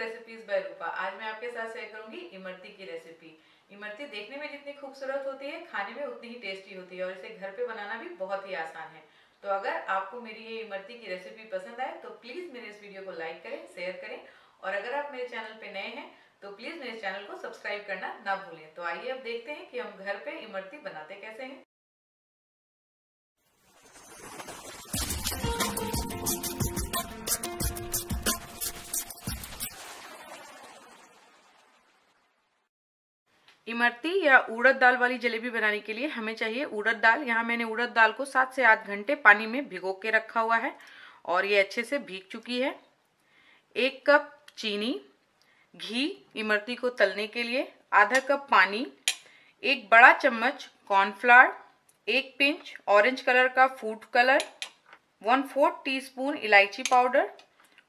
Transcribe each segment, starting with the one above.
Recipes bye रूपा। आज मैं आपके साथ शेयर करूंगी इमरती की रेसिपी। इमरती देखने में जितनी खूबसूरत होती है, खाने में उतनी ही टेस्टी होती है और इसे घर पे बनाना भी बहुत ही आसान है। तो अगर आपको मेरी ये इमरती की रेसिपी पसंद आए तो प्लीज मेरे इस वीडियो को लाइक करें, शेयर करें और अगर आप मेरे चैनल पे नए हैं तो प्लीज मेरे चैनल को सब्सक्राइब करना ना भूलें। तो आइए अब देखते हैं कि हम घर पे इमरती बनाते कैसे हैं। इमरती या उड़द दाल वाली जलेबी बनाने के लिए हमें चाहिए उड़द दाल। यहाँ मैंने उड़द दाल को 7 से 8 घंटे पानी में भिगो के रखा हुआ है और ये अच्छे से भीग चुकी है। 1 कप चीनी, घी इमरती को तलने के लिए, आधा कप पानी, 1 बड़ा चम्मच कॉर्नफ्लावर, 1 पिंच ऑरेंज कलर का फूड कलर, 1/4 टीस्पून इलायची पाउडर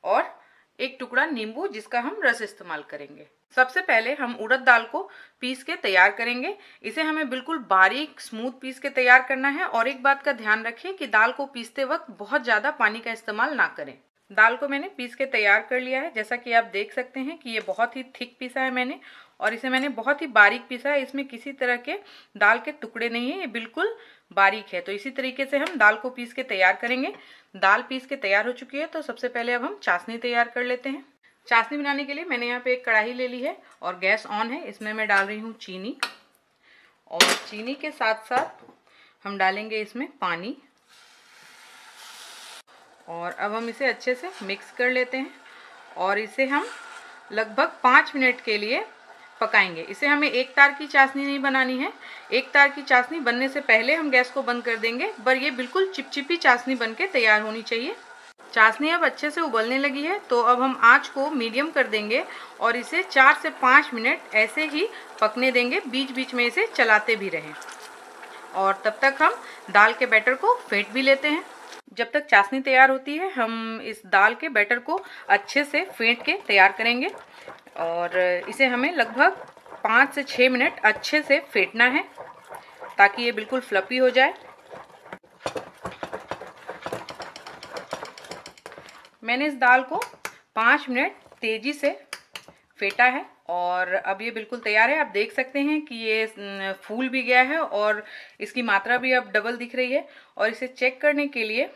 और 1 टुकड़ा नींबू जिसका हम रस इस्तेमाल करेंगे। सबसे पहले हम उड़द दाल को पीस के तैयार करेंगे। इसे हमें बिल्कुल बारीक स्मूथ पीस के तैयार करना है और एक बात का ध्यान रखें कि दाल को पीसते वक्त बहुत ज्यादा पानी का इस्तेमाल ना करें। दाल को मैंने पीस के तैयार कर लिया है। जैसा कि आप देख सकते हैं कि ये बहुत ही थिक पीसा है मैंने और इसे मैंने बहुत ही बारीक पीसा है। इसमें किसी तरह के दाल के टुकड़े नहीं है, ये बिल्कुल बारीक है। तो इसी तरीके से हम दाल को पीस के तैयार करेंगे। दाल पीस के तैयार हो चुकी है तो सबसे पहले अब हम चाशनी तैयार कर लेते हैं। चाशनी बनाने के लिए मैंने यहाँ पे एक कढ़ाई ले ली है और गैस ऑन है। इसमें मैं डाल रही हूँ चीनी और चीनी के साथ साथ हम डालेंगे इसमें पानी और अब हम इसे अच्छे से मिक्स कर लेते हैं और इसे हम लगभग 5 मिनट के लिए पकाएंगे। इसे हमें एक तार की चाशनी नहीं बनानी है। एक तार की चाशनी बनने से पहले हम गैस को बंद कर देंगे, पर ये बिल्कुल चिपचिपी चाशनी बनके तैयार होनी चाहिए। चाशनी अब अच्छे से उबलने लगी है तो अब हम आंच को मीडियम कर देंगे और इसे 4 से 5 मिनट ऐसे ही पकने देंगे। बीच बीच में इसे चलाते भी रहें और तब तक हम दाल के बैटर को फेंट भी लेते हैं। जब तक चाशनी तैयार होती है हम इस दाल के बैटर को अच्छे से फेंट के तैयार करेंगे और इसे हमें लगभग 5 से 6 मिनट अच्छे से फेंटना है ताकि ये बिल्कुल फ्लफी हो जाए। मैंने इस दाल को 5 मिनट तेजी से फेंटा है और अब ये बिल्कुल तैयार है। आप देख सकते हैं कि ये फूल भी गया है और इसकी मात्रा भी अब डबल दिख रही है। और इसे चेक करने के लिए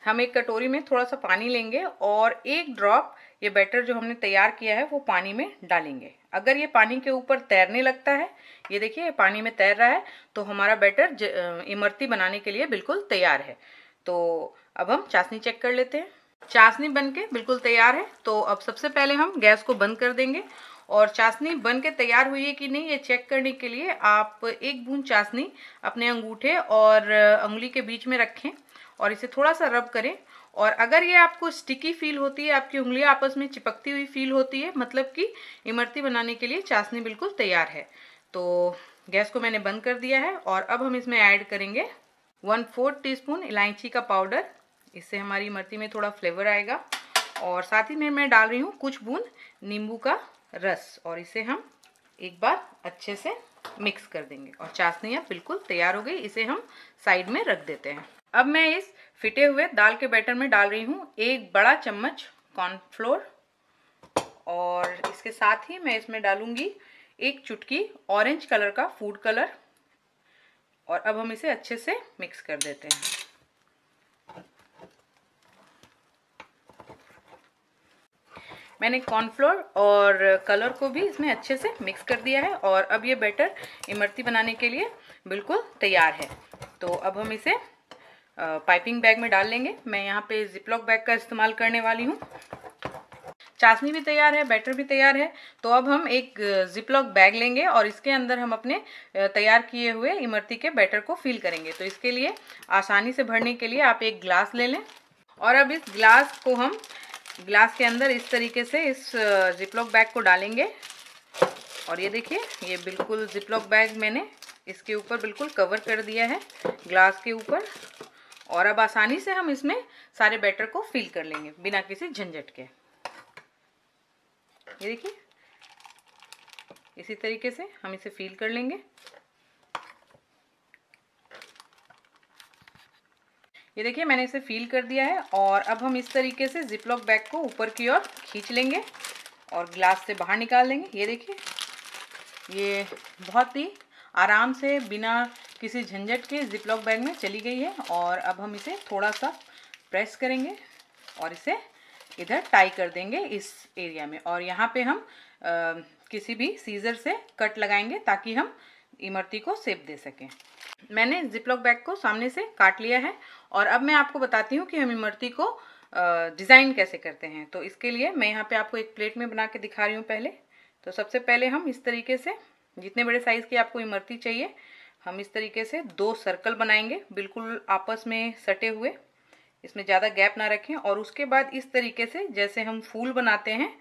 हम एक कटोरी में थोड़ा सा पानी लेंगे और 1 ड्रॉप ये बैटर जो हमने तैयार किया है वो पानी में डालेंगे। अगर ये पानी के ऊपर तैरने लगता है, ये देखिए पानी में तैर रहा है, तो हमारा बैटर इमरती बनाने के लिए बिल्कुल तैयार है। तो अब हम चाशनी चेक कर लेते हैं। चाशनी बनके बिल्कुल तैयार है तो अब सबसे पहले हम गैस को बंद कर देंगे और चाशनी बनके तैयार हुई है कि नहीं ये चेक करने के लिए आप 1 बूंद चाशनी अपने अंगूठे और उंगली के बीच में रखें और इसे थोड़ा सा रब करें। और अगर ये आपको स्टिकी फील होती है, आपकी उंगलियां आपस में चिपकती हुई फील होती है, मतलब कि इमरती बनाने के लिए चाशनी बिल्कुल तैयार है। तो गैस को मैंने बंद कर दिया है और अब हम इसमें ऐड करेंगे 1/4 टीस्पून इलायची का पाउडर। इससे हमारी इमरती में थोड़ा फ्लेवर आएगा और साथ ही में मैं डाल रही हूँ कुछ बूंद नींबू का रस और इसे हम एक बार अच्छे से मिक्स कर देंगे और चाशनी अब बिल्कुल तैयार हो गई। इसे हम साइड में रख देते हैं। अब मैं इस फिटे हुए दाल के बैटर में डाल रही हूँ 1 बड़ा चम्मच कॉर्नफ्लोर और इसके साथ ही मैं इसमें डालूंगी 1 चुटकी ऑरेंज कलर का फूड कलर और अब हम इसे अच्छे से मिक्स कर देते हैं। मैंने कॉर्नफ्लोर और कलर को भी इसमें अच्छे से मिक्स कर दिया है और अब ये बैटर इमरती बनाने के लिए बिल्कुल तैयार है। तो अब हम इसे पाइपिंग बैग में डाल लेंगे। मैं यहाँ पे जिपलॉक बैग का इस्तेमाल करने वाली हूँ। चाशनी भी तैयार है, बैटर भी तैयार है, तो अब हम एक जिपलॉक बैग लेंगे और इसके अंदर हम अपने तैयार किए हुए इमरती के बैटर को फिल करेंगे। तो इसके लिए आसानी से भरने के लिए आप एक ग्लास ले लें और अब इस ग्लास को हम ग्लास के अंदर इस तरीके से इस जिपलॉक बैग को डालेंगे और ये देखिए ये बिल्कुल जिपलॉक बैग मैंने इसके ऊपर बिल्कुल कवर कर दिया है ग्लास के ऊपर और अब आसानी से हम इसमें सारे बैटर को फिल कर लेंगे बिना किसी झंझट के। ये देखिए इसी तरीके से हम इसे फिल कर लेंगे। ये देखिए मैंने इसे फिल कर दिया है और अब हम इस तरीके से जिपलॉक बैग को ऊपर की ओर खींच लेंगे और गिलास से बाहर निकाल लेंगे। ये देखिए, ये बहुत ही आराम से बिना किसी झंझट के जिपलॉक बैग में चली गई है। और अब हम इसे थोड़ा सा प्रेस करेंगे और इसे इधर टाई कर देंगे इस एरिया में। और यहाँ पे हम किसी भी सीजर से कट लगाएंगे ताकि हम इमरती को शेप दे सकें। मैंने जिपलॉक बैग को सामने से काट लिया है और अब मैं आपको बताती हूँ कि हम इमरती को डिज़ाइन कैसे करते हैं। तो इसके लिए मैं यहाँ पे आपको एक प्लेट में बना के दिखा रही हूँ पहले। तो सबसे पहले हम इस तरीके से, जितने बड़े साइज़ की आपको इमरती चाहिए, हम इस तरीके से 2 सर्कल बनाएंगे, बिल्कुल आपस में सटे हुए, इसमें ज़्यादा गैप ना रखें। और उसके बाद इस तरीके से, जैसे हम फूल बनाते हैं,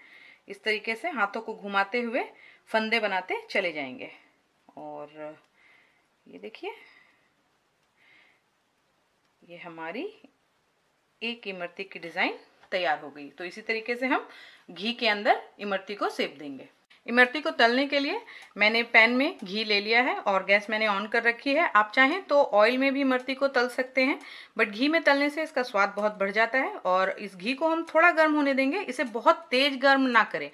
इस तरीके से हाथों को घुमाते हुए फंदे बनाते चले जाएंगे। और ये देखिए, ये हमारी एक इमरती की डिज़ाइन तैयार हो गई। तो इसी तरीके से हम घी के अंदर इमरती को सेक देंगे। इमरती को तलने के लिए मैंने पैन में घी ले लिया है और गैस मैंने ऑन कर रखी है। आप चाहें तो ऑयल में भी इमरती को तल सकते हैं, बट घी में तलने से इसका स्वाद बहुत बढ़ जाता है। और इस घी को हम थोड़ा गर्म होने देंगे, इसे बहुत तेज गर्म ना करें,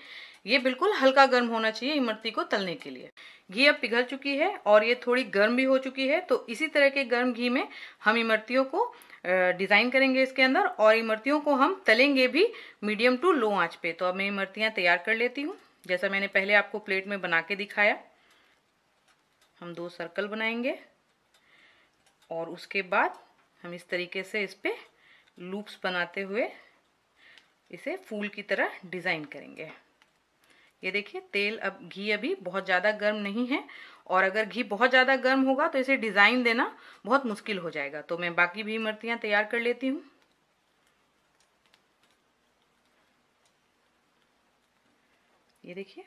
ये बिल्कुल हल्का गर्म होना चाहिए इमरती को तलने के लिए। घी अब पिघल चुकी है और ये थोड़ी गर्म भी हो चुकी है। तो इसी तरह के गर्म घी में हम इमरतियों को डिज़ाइन करेंगे इसके अंदर, और इमरतियों को हम तलेंगे भी मीडियम टू लो आंच पे। तो अब मैं इमरतियाँ तैयार कर लेती हूँ, जैसा मैंने पहले आपको प्लेट में बना के दिखाया। हम 2 सर्कल बनाएंगे और उसके बाद हम इस तरीके से इस पे लूप्स बनाते हुए इसे फूल की तरह डिज़ाइन करेंगे। ये देखिए, घी अभी बहुत ज़्यादा गर्म नहीं है, और अगर घी बहुत ज़्यादा गर्म होगा तो इसे डिज़ाइन देना बहुत मुश्किल हो जाएगा। तो मैं बाकी भी इमरतियाँ तैयार कर लेती हूँ। ये देखिए,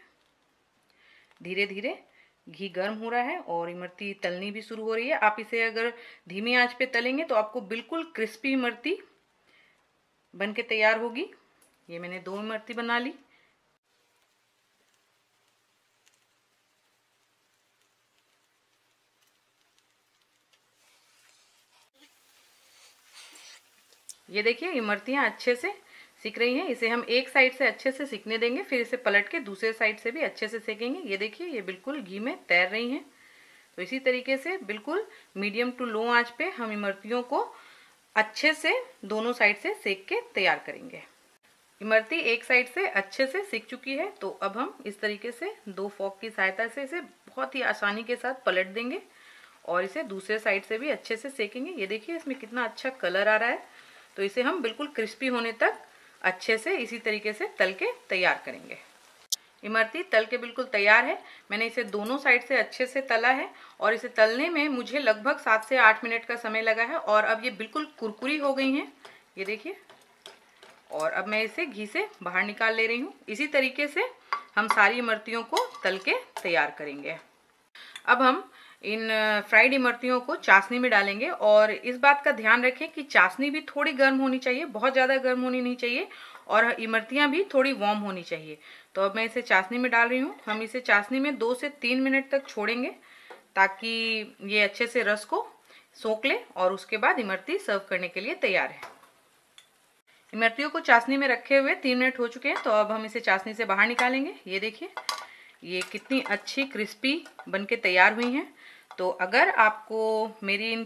धीरे धीरे घी गर्म हो रहा है और इमरती तलनी भी शुरू हो रही है। आप इसे अगर धीमी आंच पे तलेंगे तो आपको बिल्कुल क्रिस्पी इमरती बन के तैयार होगी। ये मैंने 2 इमरती बना ली। ये देखिए, इमरतियाँ अच्छे से सिक रही हैं। इसे हम एक साइड से अच्छे से सिकने देंगे, फिर इसे पलट के दूसरे साइड से भी अच्छे से सेकेंगे। ये देखिए, ये बिल्कुल घी में तैर रही हैं। तो इसी तरीके से बिल्कुल मीडियम टू लो आंच पे हम इमरतियों को अच्छे से दोनों साइड से सेक के तैयार करेंगे। इमरती एक साइड से अच्छे से सिक चुकी है। तो अब हम इस तरीके से 2 फोर्क की सहायता से इसे बहुत ही आसानी के साथ पलट देंगे और इसे दूसरे साइड से भी अच्छे से सेकेंगे। ये देखिए, इसमें कितना अच्छा कलर आ रहा है। तो इसे हम बिल्कुल क्रिस्पी होने तक अच्छे से इसी तरीके से तल के तैयार करेंगे। इमरती तल के बिल्कुल तैयार है। मैंने इसे दोनों साइड से अच्छे से तला है और इसे तलने में मुझे लगभग 7 से 8 मिनट का समय लगा है। और अब ये बिल्कुल कुरकुरी हो गई हैं, ये देखिए। और अब मैं इसे घी से बाहर निकाल ले रही हूँ। इसी तरीके से हम सारी इमरतियों को तल के तैयार करेंगे। अब हम इन फ्राइड इमरतियों को चाशनी में डालेंगे, और इस बात का ध्यान रखें कि चाशनी भी थोड़ी गर्म होनी चाहिए, बहुत ज़्यादा गर्म होनी नहीं चाहिए, और इमरतियाँ भी थोड़ी वार्म होनी चाहिए। तो अब मैं इसे चाशनी में डाल रही हूँ। हम इसे चाशनी में 2 से 3 मिनट तक छोड़ेंगे ताकि ये अच्छे से रस को सोख ले, और उसके बाद इमरती सर्व करने के लिए तैयार है। इमरतियों को चाशनी में रखे हुए 3 मिनट हो चुके हैं। तो अब हम इसे चाशनी से बाहर निकालेंगे। ये देखिए, ये कितनी अच्छी क्रिस्पी बनके तैयार हुई हैं। तो अगर आपको मेरी इन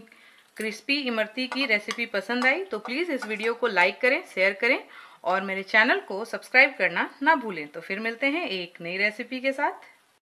क्रिस्पी इमरती की रेसिपी पसंद आई तो प्लीज़ इस वीडियो को लाइक करें, शेयर करें और मेरे चैनल को सब्सक्राइब करना ना भूलें। तो फिर मिलते हैं एक नई रेसिपी के साथ।